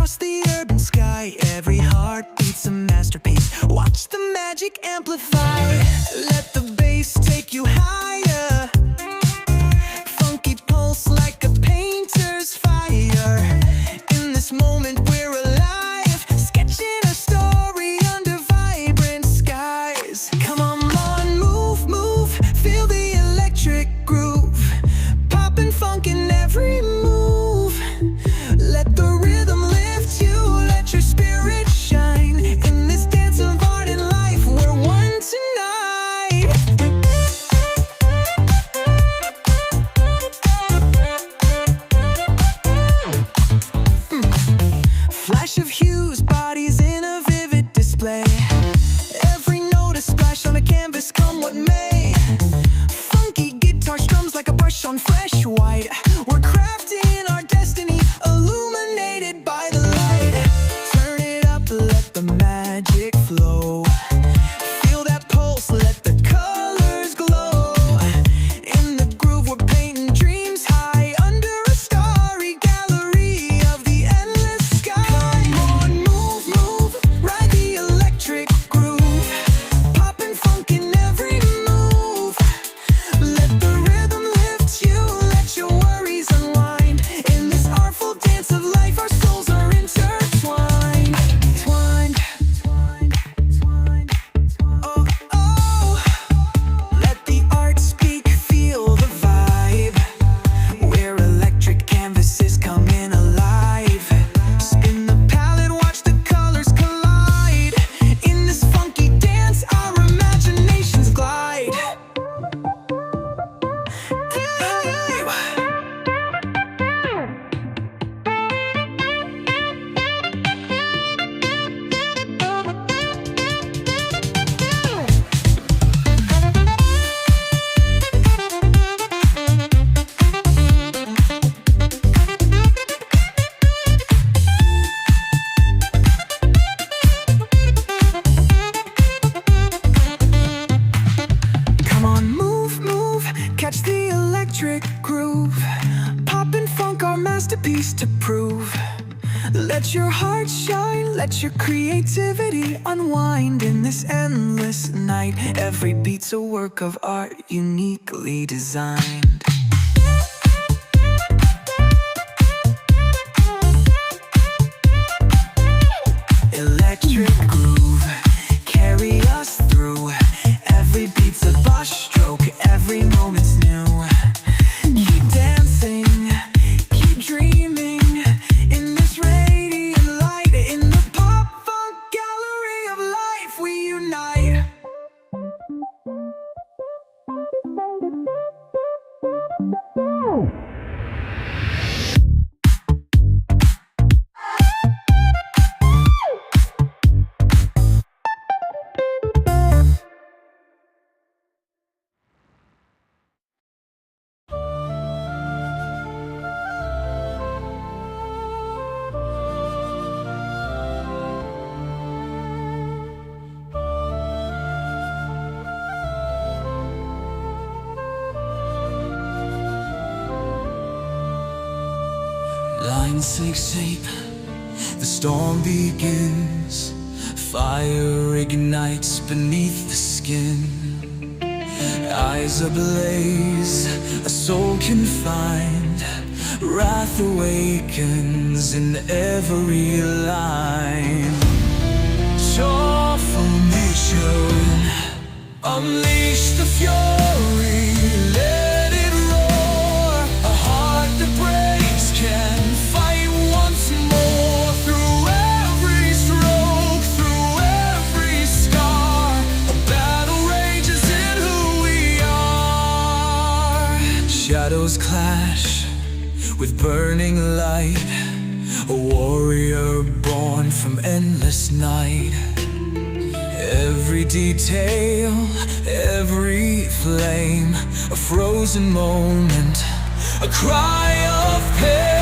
across the urban sky. Every heartbeat's a masterpiece. Watch the magic amplify. Let the bass take you higher. Funky pulse like a painter's fire. In this moment we're alive, sketching a story under vibrant skies. Come on, move, move, feel the electric groove. Poppin' funk in every move. Let the rhythm lift you, let your spirit shine. In this dance of art and life, we're one tonight. Flash of hues, bodies in a vivid display. Every note a splash on a canvas, come what may. Funky guitar strums like a brush on fresh white. We're crafting our destiny, illuminated by the light. Turn it up, let the magic flow. Feel that pulse, let the colors glow. In the groove we're painting dreams high, under a starry gallery of the endless sky. Come on, move, move, ride the electric groove. Poppin' funk in every move. Let the rhythm lift you, let your worries unwind. In this artful dance of life, our souls are intertwined. Twined, twined, twined, oh, oh. Let the art speak, feel the vibe. We're electric canvases coming alive. Spin the palette, watch the colors collide. In this funky dance, our imaginations glide. Come on, move, move, catch the electric groove. Poppin' funk, our masterpiece to prove. Let your heart shine, let your creativity unwind. In this endless night, every beat's a work of art, uniquely designed. Electric groove, carry us through. Every beat's a brush stroke, every moment's new. Keep dancing, keep dreaming. In this radiant light, in the pop funk gallery of life, we unite. Lines take shape, the storm begins. Fire ignites beneath the skin. Eyes ablaze, a soul confined. Wrath awakens in every line. Shore formation, unleash the fury. Let it roar. A heart that breaks can fight once more. Through every stroke, through every scar, a battle rages in who we are. Shadows clash with burning light, a warrior born from endless night. Every detail, every flame, a frozen moment, a cry of pain.